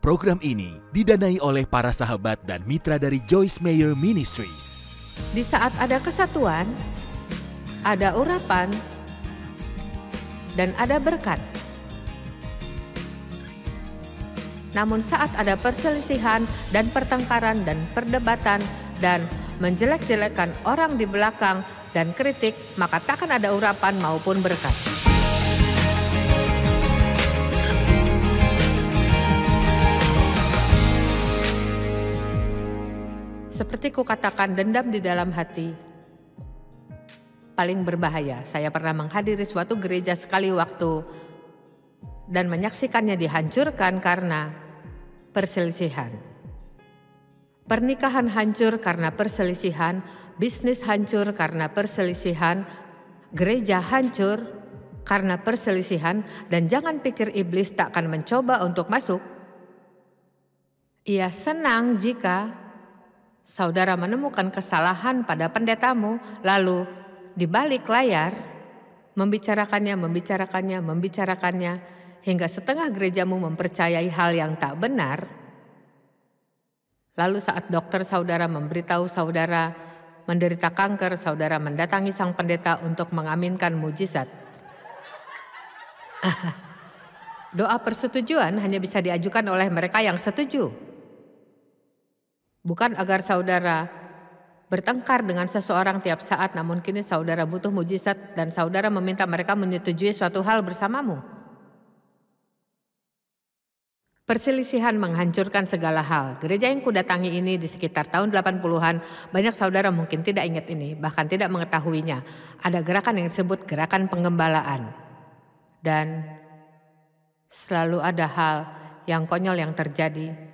Program ini didanai oleh para sahabat dan mitra dari Joyce Meyer Ministries. Di saat ada kesatuan, ada urapan, dan ada berkat. Namun saat ada perselisihan dan pertengkaran dan perdebatan dan menjelek-jelekan orang di belakang dan kritik, maka takkan ada urapan maupun berkat. Seperti kukatakan, dendam di dalam hati paling berbahaya. Saya pernah menghadiri suatu gereja sekali waktu dan menyaksikannya dihancurkan karena perselisihan. Pernikahan hancur karena perselisihan, bisnis hancur karena perselisihan, gereja hancur karena perselisihan, dan jangan pikir iblis tak akan mencoba untuk masuk. Ia senang jika saudara menemukan kesalahan pada pendetamu, lalu di balik layar membicarakannya, hingga setengah gerejamu mempercayai hal yang tak benar. Lalu saat dokter saudara memberitahu saudara menderita kanker, saudara mendatangi sang pendeta untuk mengaminkan mujizat. Doa persetujuan hanya bisa diajukan oleh mereka yang setuju. Bukan agar saudara bertengkar dengan seseorang tiap saat, namun kini saudara butuh mujizat dan saudara meminta mereka menyetujui suatu hal bersamamu. Perselisihan menghancurkan segala hal. Gereja yang kudatangi ini di sekitar tahun 80-an, banyak saudara mungkin tidak ingat ini, bahkan tidak mengetahuinya. Ada gerakan yang disebut gerakan penggembalaan. Dan selalu ada hal yang konyol yang terjadi.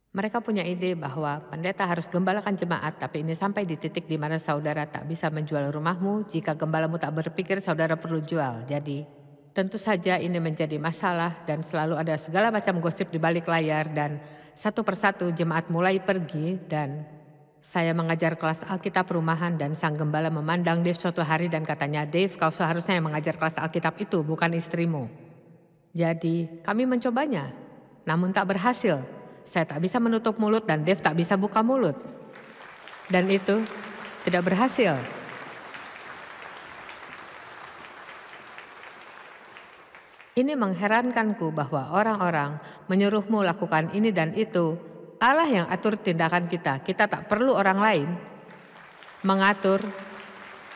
Mereka punya ide bahwa pendeta harus gembalakan jemaat, tapi ini sampai di titik di mana saudara tak bisa menjual rumahmu jika gembalamu tak berpikir saudara perlu jual. Jadi, tentu saja ini menjadi masalah dan selalu ada segala macam gosip di balik layar, dan satu persatu jemaat mulai pergi dan saya mengajar kelas Alkitab rumahan dan sang gembala memandang Dave suatu hari dan katanya, "Dave, kau seharusnya yang mengajar kelas Alkitab itu, bukan istrimu." Jadi, kami mencobanya, namun tak berhasil. Saya tak bisa menutup mulut dan Dave tak bisa buka mulut. Dan itu tidak berhasil. Ini mengherankanku bahwa orang-orang menyuruhmu lakukan ini dan itu. Allah yang atur tindakan kita. Kita tak perlu orang lain mengatur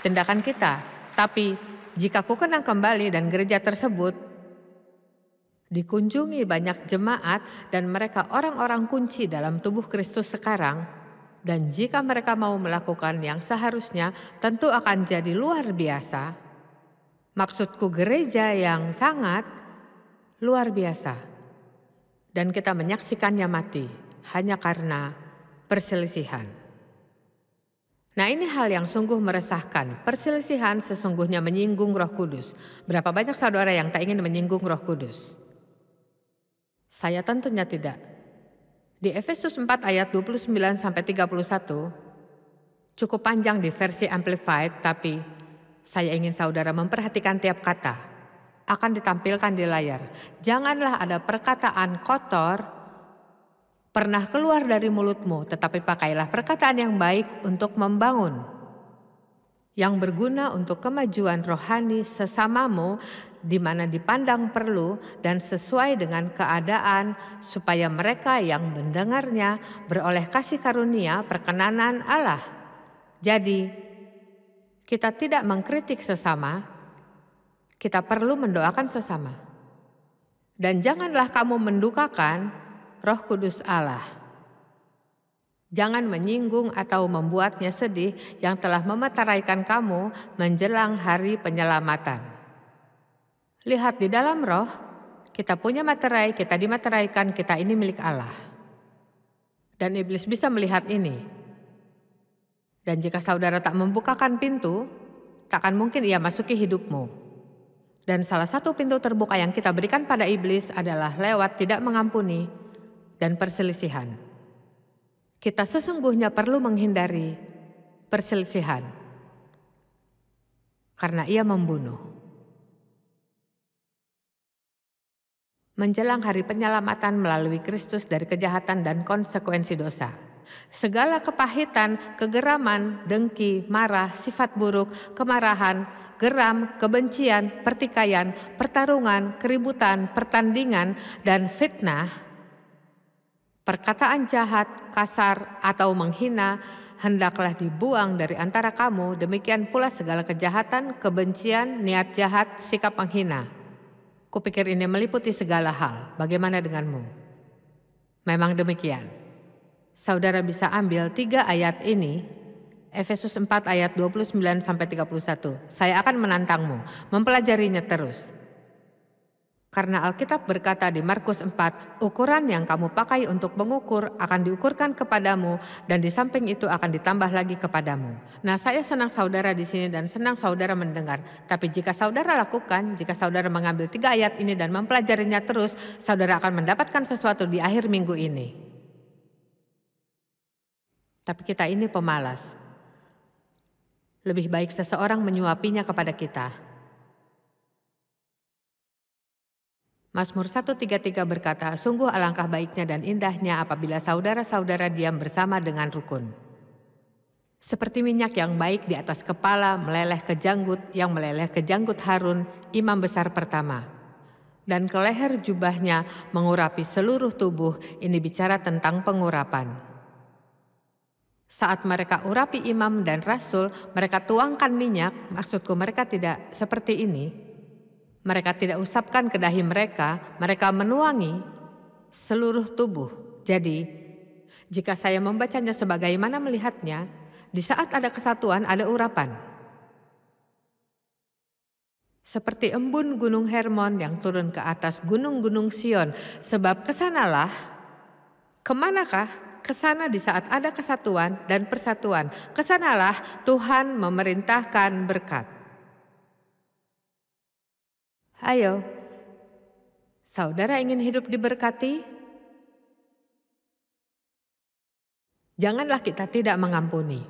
tindakan kita. Tapi jika ku kenang kembali dan gereja tersebut dikunjungi banyak jemaat dan mereka orang-orang kunci dalam tubuh Kristus sekarang, dan jika mereka mau melakukan yang seharusnya, tentu akan jadi luar biasa. Maksudku gereja yang sangat luar biasa. Dan kita menyaksikannya mati hanya karena perselisihan. Nah, ini hal yang sungguh meresahkan. Perselisihan sesungguhnya menyinggung Roh Kudus. Berapa banyak saudara yang tak ingin menyinggung Roh Kudus? Saya tentunya tidak. Di Efesus 4 ayat 29-31, cukup panjang di versi Amplified, tapi saya ingin saudara memperhatikan tiap kata. Akan ditampilkan di layar. Janganlah ada perkataan kotor pernah keluar dari mulutmu, tetapi pakailah perkataan yang baik untuk membangun, yang berguna untuk kemajuan rohani sesamamu, di mana dipandang perlu dan sesuai dengan keadaan, supaya mereka yang mendengarnya beroleh kasih karunia perkenanan Allah. Jadi, kita tidak mengkritik sesama, kita perlu mendoakan sesama. Dan janganlah kamu mendukakan Roh Kudus Allah. Jangan menyinggung atau membuatnya sedih yang telah memeteraikan kamu menjelang hari penyelamatan. Lihat di dalam roh, kita punya materai, kita dimateraikan, kita ini milik Allah. Dan iblis bisa melihat ini. Dan jika saudara tak membukakan pintu, takkan mungkin ia masuki hidupmu. Dan salah satu pintu terbuka yang kita berikan pada iblis adalah lewat tidak mengampuni dan perselisihan. Kita sesungguhnya perlu menghindari perselisihan karena ia membunuh. menjelang hari penyelamatan melalui Kristus dari kejahatan dan konsekuensi dosa. Segala kepahitan, kegeraman, dengki, marah, sifat buruk, kemarahan, geram, kebencian, pertikaian, pertarungan, keributan, pertandingan, dan fitnah, perkataan jahat, kasar, atau menghina, hendaklah dibuang dari antara kamu. Demikian pula segala kejahatan, kebencian, niat jahat, sikap menghina. Kupikir ini meliputi segala hal. Bagaimana denganmu? Memang demikian. Saudara bisa ambil 3 ayat ini, Efesus 4 ayat 29-31. Saya akan menantangmu, mempelajarinya terus. Karena Alkitab berkata di Markus 4, ukuran yang kamu pakai untuk mengukur akan diukurkan kepadamu dan di samping itu akan ditambah lagi kepadamu. Nah, saya senang saudara di sini dan senang saudara mendengar. Tapi jika saudara lakukan, jika saudara mengambil 3 ayat ini dan mempelajarinya terus, saudara akan mendapatkan sesuatu di akhir minggu ini. Tapi kita ini pemalas. Lebih baik seseorang menyuapinya kepada kita. Mazmur 133 berkata, sungguh alangkah baiknya dan indahnya apabila saudara-saudara diam bersama dengan rukun. Seperti minyak yang baik di atas kepala meleleh ke janggut, yang meleleh ke janggut Harun, imam besar pertama. Dan ke leher jubahnya mengurapi seluruh tubuh, ini bicara tentang pengurapan. Saat mereka urapi imam dan rasul, mereka tuangkan minyak, maksudku mereka tidak seperti ini. Mereka tidak usapkan ke dahi mereka menuangi seluruh tubuh. Jadi, jika saya membacanya sebagaimana melihatnya, di saat ada kesatuan ada urapan. Seperti embun gunung Hermon yang turun ke atas gunung-gunung Sion, sebab kesanalah, kemanakah? Kesana di saat ada kesatuan dan persatuan, kesanalah Tuhan memerintahkan berkat. Ayo, saudara ingin hidup diberkati? Janganlah kita tidak mengampuni.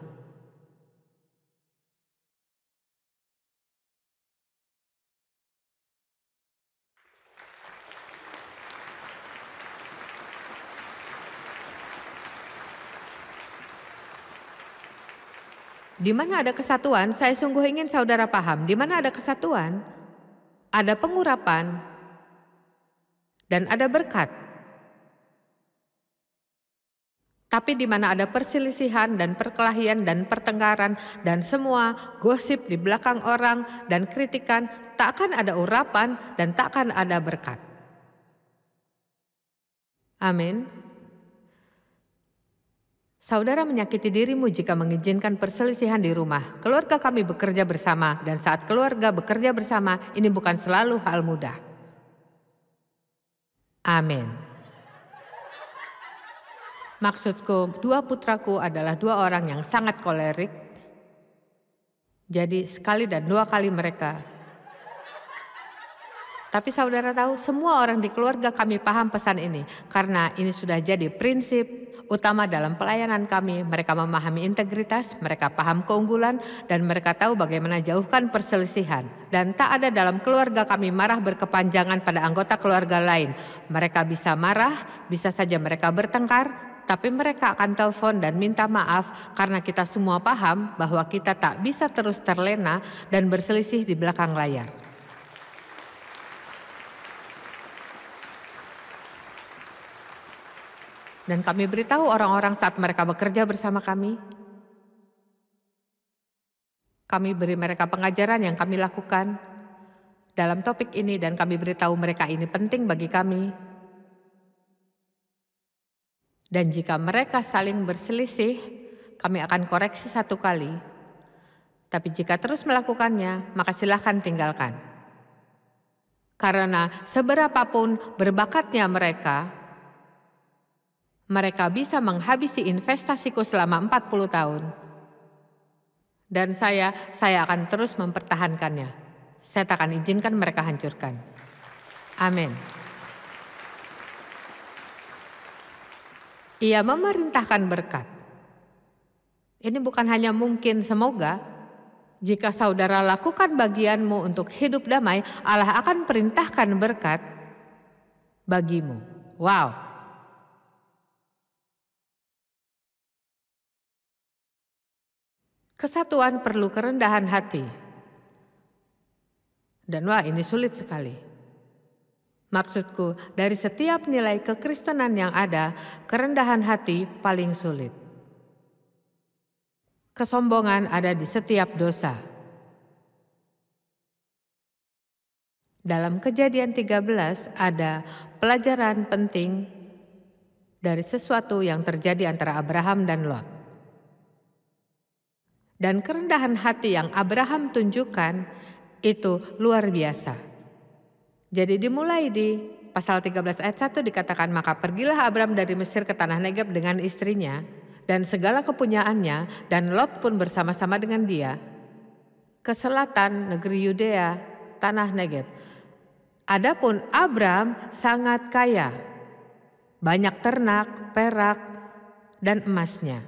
Di mana ada kesatuan, saya sungguh ingin saudara paham, di mana ada kesatuan, ada pengurapan, dan ada berkat. Tapi di mana ada perselisihan dan perkelahian dan pertengkaran dan semua gosip di belakang orang dan kritikan, tak akan ada urapan dan tak akan ada berkat. Amin. Saudara menyakiti dirimu jika mengizinkan perselisihan di rumah. Keluarga kami bekerja bersama dan saat keluarga bekerja bersama ini bukan selalu hal mudah. Amin. Maksudku, 2 putraku adalah 2 orang yang sangat kolerik. Jadi sekali dan 2 kali mereka. Tapi saudara tahu, semua orang di keluarga kami paham pesan ini. Karena ini sudah jadi prinsip utama dalam pelayanan kami. Mereka memahami integritas, mereka paham keunggulan, dan mereka tahu bagaimana jauhkan perselisihan. Dan tak ada dalam keluarga kami marah berkepanjangan pada anggota keluarga lain. Mereka bisa marah, bisa saja mereka bertengkar, tapi mereka akan telepon dan minta maaf karena kita semua paham bahwa kita tak bisa terus terlena dan berselisih di belakang layar. Dan kami beritahu orang-orang saat mereka bekerja bersama kami. Kami beri mereka pengajaran yang kami lakukan dalam topik ini dan kami beritahu mereka ini penting bagi kami. Dan jika mereka saling berselisih, kami akan koreksi 1 kali. Tapi jika terus melakukannya, maka silakan tinggalkan. Karena seberapapun berbakatnya mereka bisa menghabisi investasiku selama 40 tahun. Dan saya akan terus mempertahankannya. Saya tak akan izinkan mereka hancurkan. Amin. Ia memerintahkan berkat. Ini bukan hanya mungkin, semoga. Jika saudara lakukan bagianmu untuk hidup damai, Allah akan perintahkan berkat. bagimu. Wow. Kesatuan perlu kerendahan hati. Dan wah, ini sulit sekali. Maksudku, dari setiap nilai kekristenan yang ada, kerendahan hati paling sulit. Kesombongan ada di setiap dosa. Dalam Kejadian 13 ada pelajaran penting dari sesuatu yang terjadi antara Abraham dan Lot. Dan kerendahan hati yang Abraham tunjukkan itu luar biasa. Jadi dimulai di pasal 13 ayat 1 dikatakan, maka pergilah Abram dari Mesir ke tanah Negeb dengan istrinya dan segala kepunyaannya, dan Lot pun bersama-sama dengan dia ke selatan negeri Yudea, tanah Negeb. Adapun Abram sangat kaya, banyak ternak, perak, dan emasnya.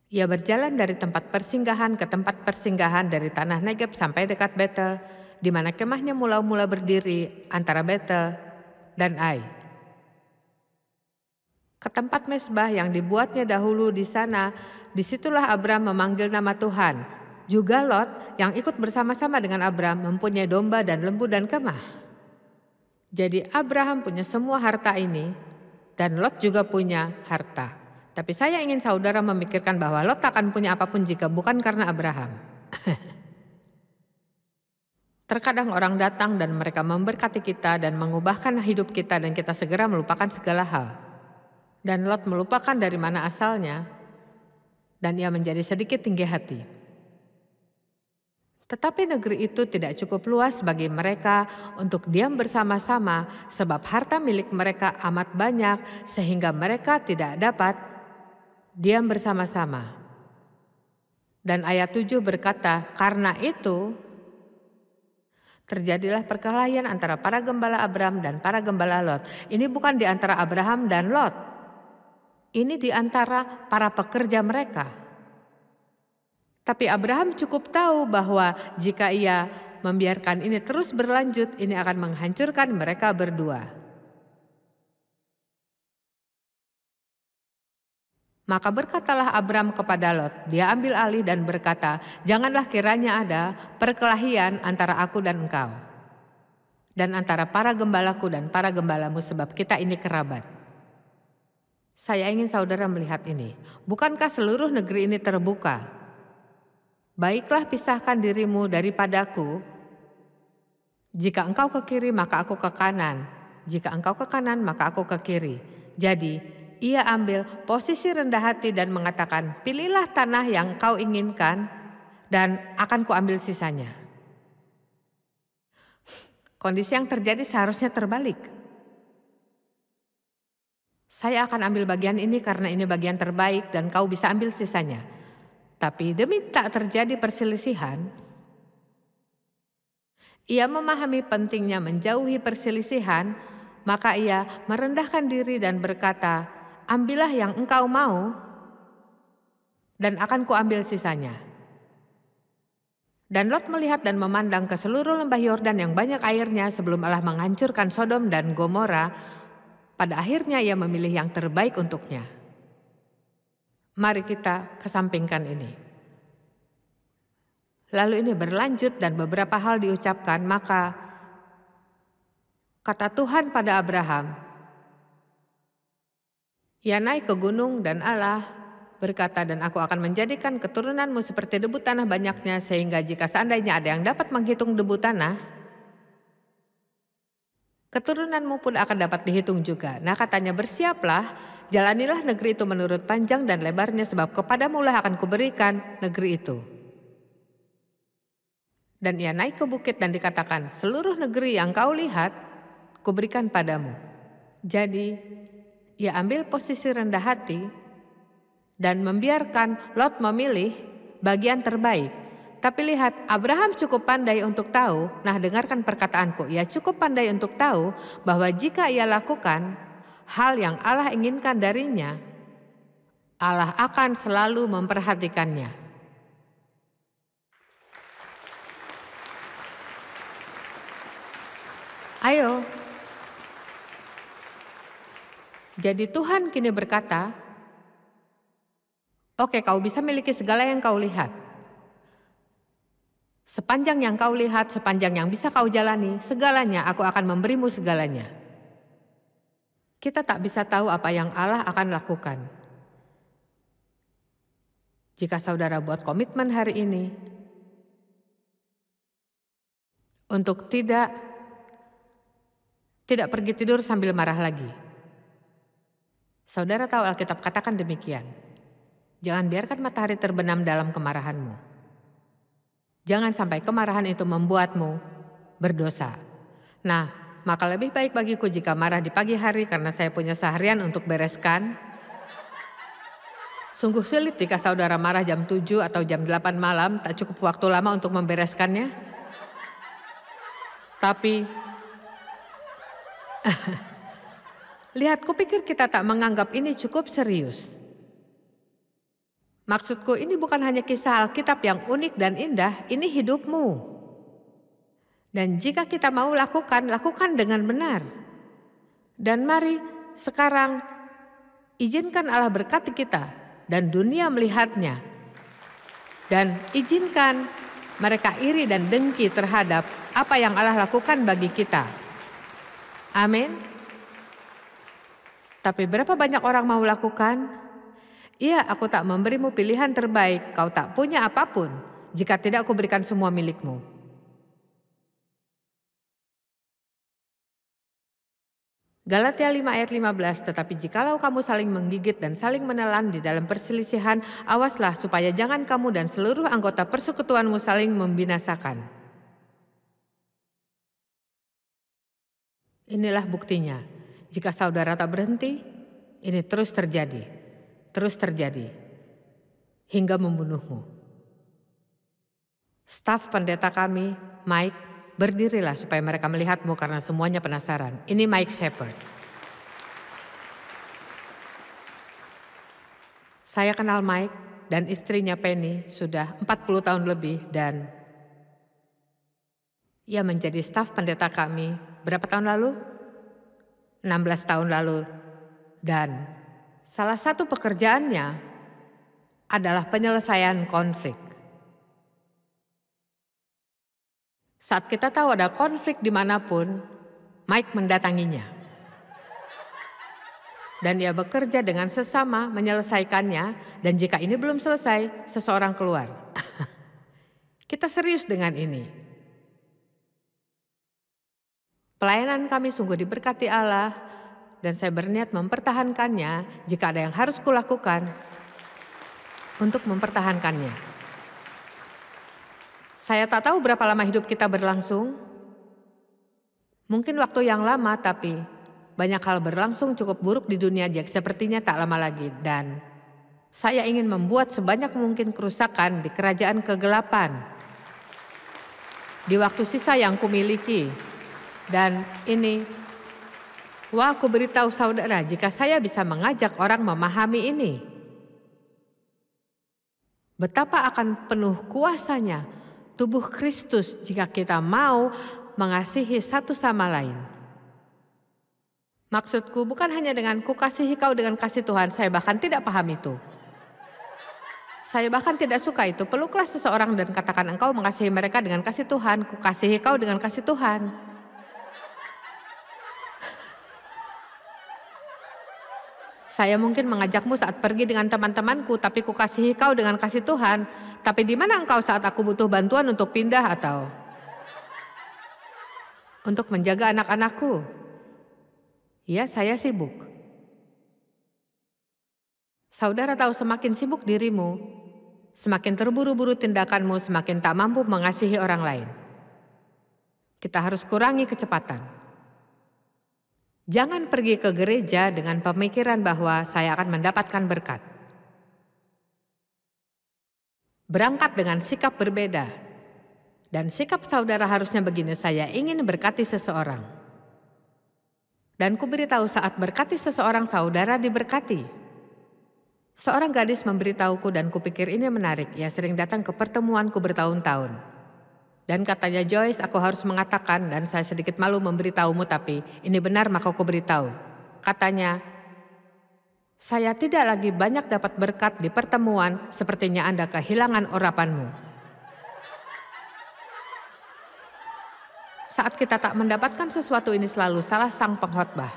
Ia berjalan dari tempat persinggahan ke tempat persinggahan dari tanah Negeb sampai dekat Betel, di mana kemahnya mula-mula berdiri antara Betel dan Ai. Ke tempat mezbah yang dibuatnya dahulu di sana, disitulah Abram memanggil nama Tuhan. Juga Lot yang ikut bersama-sama dengan Abram mempunyai domba dan lembu dan kemah. Jadi Abraham punya semua harta ini dan Lot juga punya harta. Tapi saya ingin saudara memikirkan bahwa Lot akan punya apapun jika bukan karena Abraham. Terkadang orang datang dan mereka memberkati kita dan mengubahkan hidup kita dan kita segera melupakan segala hal. Dan Lot melupakan dari mana asalnya dan ia menjadi sedikit tinggi hati. Tetapi negeri itu tidak cukup luas bagi mereka untuk diam bersama-sama sebab harta milik mereka amat banyak sehingga mereka tidak dapat diam bersama-sama. Dan ayat 7 berkata, karena itu terjadilah perkelahian antara para gembala Abram dan para gembala Lot. Ini bukan di antara Abraham dan Lot. Ini di antara para pekerja mereka. Tapi Abraham cukup tahu bahwa jika ia membiarkan ini terus berlanjut, ini akan menghancurkan mereka berdua. Maka berkatalah Abram kepada Lot, dia ambil alih dan berkata, janganlah kiranya ada perkelahian antara aku dan engkau, dan antara para gembalaku dan para gembalamu, sebab kita ini kerabat. Saya ingin saudara melihat ini. Bukankah seluruh negeri ini terbuka? Baiklah pisahkan dirimu daripadaku. Jika engkau ke kiri maka aku ke kanan. Jika engkau ke kanan maka aku ke kiri. Jadi ia ambil posisi rendah hati dan mengatakan, pilihlah tanah yang kau inginkan dan akan kuambil sisanya. Kondisi yang terjadi seharusnya terbalik. Saya akan ambil bagian ini karena ini bagian terbaik dan kau bisa ambil sisanya. Tapi demi tak terjadi perselisihan, ia memahami pentingnya menjauhi perselisihan, maka ia merendahkan diri dan berkata, ambillah yang engkau mau dan akan kuambil sisanya. Dan Lot melihat dan memandang ke seluruh lembah Yordan yang banyak airnya sebelum Allah menghancurkan Sodom dan Gomora. Pada akhirnya ia memilih yang terbaik untuknya. Mari kita kesampingkan ini. Lalu ini berlanjut dan beberapa hal diucapkan, maka kata Tuhan pada Abraham, ia naik ke gunung dan Allah berkata, dan aku akan menjadikan keturunanmu seperti debu tanah banyaknya, sehingga jika seandainya ada yang dapat menghitung debu tanah, keturunanmu pun akan dapat dihitung juga. Nah katanya, bersiaplah, jalanilah negeri itu menurut panjang dan lebarnya, sebab kepadamulah akan kuberikan negeri itu. Dan ia naik ke bukit dan dikatakan, seluruh negeri yang kau lihat, kuberikan padamu. Jadi ia ambil posisi rendah hati dan membiarkan Lot memilih bagian terbaik. Tapi lihat, Abraham cukup pandai untuk tahu, nah dengarkan perkataanku, ia cukup pandai untuk tahu bahwa jika ia lakukan hal yang Allah inginkan darinya, Allah akan selalu memperhatikannya. Ayo, Jadi Tuhan kini berkata, oke, kau bisa miliki segala yang kau lihat. Sepanjang yang kau lihat, sepanjang yang bisa kau jalani, segalanya aku akan memberimu segalanya. Kita tak bisa tahu apa yang Allah akan lakukan. Jika saudara buat komitmen hari ini untuk tidak pergi tidur sambil marah lagi. Saudara tahu Alkitab katakan demikian. Jangan biarkan matahari terbenam dalam kemarahanmu. Jangan sampai kemarahan itu membuatmu berdosa. Nah, maka lebih baik bagiku jika marah di pagi hari karena saya punya seharian untuk bereskan. Sungguh sulit jika saudara marah jam 7 atau jam 8 malam, tak cukup waktu lama untuk membereskannya. Tapi lihat, kupikir kita tak menganggap ini cukup serius. Maksudku, ini bukan hanya kisah Alkitab yang unik dan indah, ini hidupmu. Dan jika kita mau lakukan dengan benar. Dan mari sekarang izinkan Allah berkati kita dan dunia melihatnya. Dan izinkan mereka iri dan dengki terhadap apa yang Allah lakukan bagi kita. Amin. Tapi berapa banyak orang mau lakukan? Iya, aku tak memberimu pilihan terbaik, kau tak punya apapun jika tidak aku berikan semua milikmu. Galatia 5 ayat 15, tetapi jikalau kamu saling menggigit dan saling menelan di dalam perselisihan, awaslah supaya jangan kamu dan seluruh anggota persekutuanmu saling membinasakan. Inilah buktinya, jika saudara tak berhenti, ini terus terjadi, hingga membunuhmu. Staf pendeta kami, Mike, berdirilah supaya mereka melihatmu karena semuanya penasaran. Ini Mike Shepherd. Saya kenal Mike dan istrinya Penny sudah 40 tahun lebih dan ia menjadi staf pendeta kami berapa tahun lalu? 16 tahun lalu. Dan salah satu pekerjaannya adalah penyelesaian konflik. Saat kita tahu ada konflik dimanapun, Mike mendatanginya. Dan ia bekerja dengan sesama menyelesaikannya, dan jika ini belum selesai, seseorang keluar. Kita serius dengan ini. Pelayanan kami sungguh diberkati Allah, dan saya berniat mempertahankannya jika ada yang harus kulakukan untuk mempertahankannya. Saya tak tahu berapa lama hidup kita berlangsung. Mungkin waktu yang lama, tapi banyak hal berlangsung cukup buruk di dunia sepertinya tak lama lagi. Dan saya ingin membuat sebanyak mungkin kerusakan di kerajaan kegelapan di waktu sisa yang kumiliki. Dan ini, aku beritahu saudara, jika saya bisa mengajak orang memahami ini, betapa akan penuh kuasanya tubuh Kristus jika kita mau mengasihi satu sama lain. Maksudku bukan hanya dengan kukasihi kau dengan kasih Tuhan, saya bahkan tidak paham itu. Saya bahkan tidak suka itu. Peluklah seseorang dan katakan engkau mengasihi mereka dengan kasih Tuhan, kukasihi kau dengan kasih Tuhan. Saya mungkin mengajakmu saat pergi dengan teman-temanku, tapi kukasihi kau dengan kasih Tuhan. Tapi di mana engkau saat aku butuh bantuan untuk pindah atau untuk menjaga anak-anakku? Ya, saya sibuk. Saudara tahu, semakin sibuk dirimu, semakin terburu-buru tindakanmu, semakin tak mampu mengasihi orang lain. Kita harus kurangi kecepatan. Jangan pergi ke gereja dengan pemikiran bahwa saya akan mendapatkan berkat. Berangkat dengan sikap berbeda. Dan sikap saudara harusnya begini, saya ingin berkati seseorang. Dan kuberitahu saat berkati seseorang, saudara diberkati. Seorang gadis memberitahuku dan kupikir ini menarik. Ia sering datang ke pertemuanku bertahun-tahun. Dan katanya, Joyce, aku harus mengatakan, dan saya sedikit malu memberitahumu, tapi ini benar maka aku beritahu. Katanya, Saya tidak lagi banyak dapat berkat di pertemuan, sepertinya Anda kehilangan urapanmu. Saat kita tak mendapatkan sesuatu, ini selalu salah sang pengkhotbah.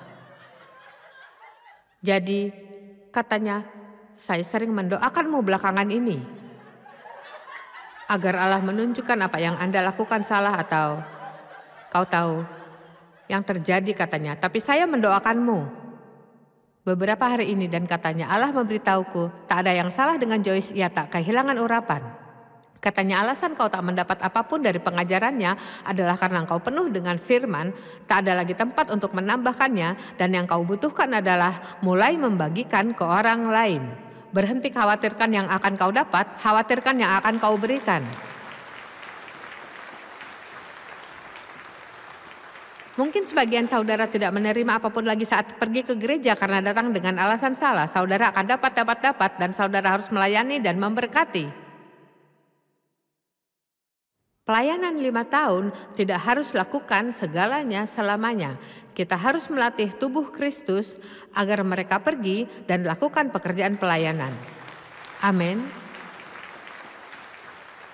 Jadi, katanya, saya sering mendoakanmu belakangan ini, agar Allah menunjukkan apa yang Anda lakukan salah atau kau tahu yang terjadi, katanya. Tapi saya mendoakanmu beberapa hari ini dan katanya Allah memberitahuku tak ada yang salah dengan Joyce, ia tak kehilangan urapan. Katanya alasan kau tak mendapat apapun dari pengajarannya adalah karena kau penuh dengan firman, tak ada lagi tempat untuk menambahkannya, dan yang kau butuhkan adalah mulai membagikan ke orang lain. Berhenti khawatirkan yang akan kau dapat, khawatirkan yang akan kau berikan. Mungkin sebagian saudara tidak menerima apapun lagi saat pergi ke gereja karena datang dengan alasan salah. Saudara akan dapat dan saudara harus melayani dan memberkati. Pelayanan 5 tahun tidak harus lakukan segalanya selamanya. Kita harus melatih tubuh Kristus agar mereka pergi dan lakukan pekerjaan pelayanan. Amin.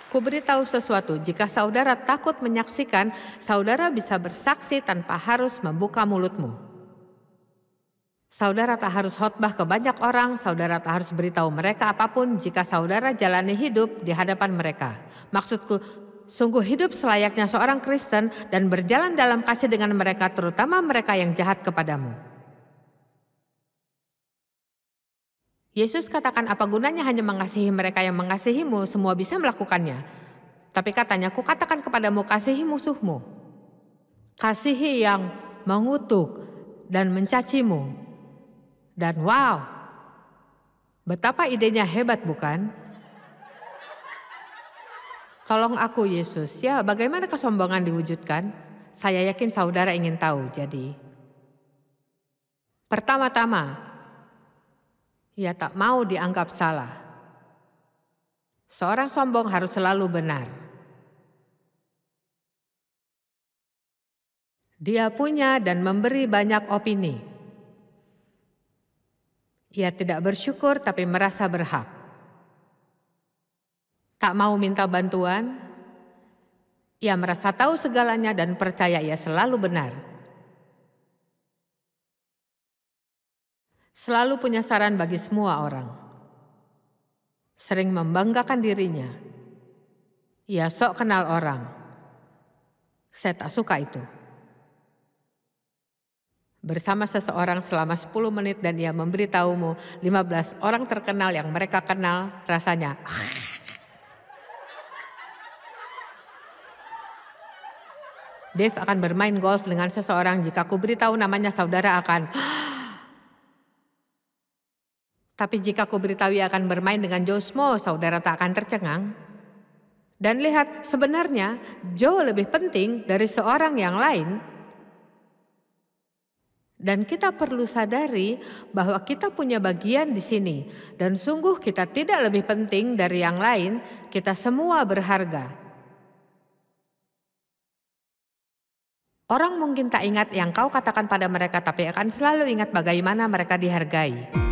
Kuberitahu sesuatu, jika saudara takut menyaksikan, saudara bisa bersaksi tanpa harus membuka mulutmu. Saudara tak harus khotbah ke banyak orang, saudara tak harus beritahu mereka apapun jika saudara jalani hidup di hadapan mereka. Maksudku, sungguh hidup selayaknya seorang Kristen dan berjalan dalam kasih dengan mereka, terutama mereka yang jahat kepadamu. Yesus katakan, apa gunanya hanya mengasihi mereka yang mengasihimu, semua bisa melakukannya. Tapi katanya, kukatakan kepadamu, kasihi musuhmu. Kasihi yang mengutuk dan mencacimu. Dan wow, betapa idenya hebat bukan? Tolong aku Yesus, ya bagaimana kesombongan diwujudkan? Saya yakin saudara ingin tahu, jadi. Pertama-tama, ia tak mau dianggap salah. Seorang sombong harus selalu benar. Dia punya dan memberi banyak opini. Ia tidak bersyukur tapi merasa berhak. Tak mau minta bantuan. Ia merasa tahu segalanya dan percaya ia selalu benar. Selalu punya saran bagi semua orang. Sering membanggakan dirinya. Ia sok kenal orang. Saya tak suka itu. Bersama seseorang selama 10 menit dan ia memberitahumu 15 orang terkenal yang mereka kenal, rasanya Dave akan bermain golf dengan seseorang, jika ku beritahu namanya saudara akan Tapi jika ku beritahu ia akan bermain dengan Joe Smo, saudara tak akan tercengang. Dan lihat, sebenarnya Joe lebih penting dari seorang yang lain. Dan kita perlu sadari bahwa kita punya bagian di sini. Dan sungguh kita tidak lebih penting dari yang lain, kita semua berharga. Orang mungkin tak ingat yang kau katakan pada mereka, tapi akan selalu ingat bagaimana mereka dihargai.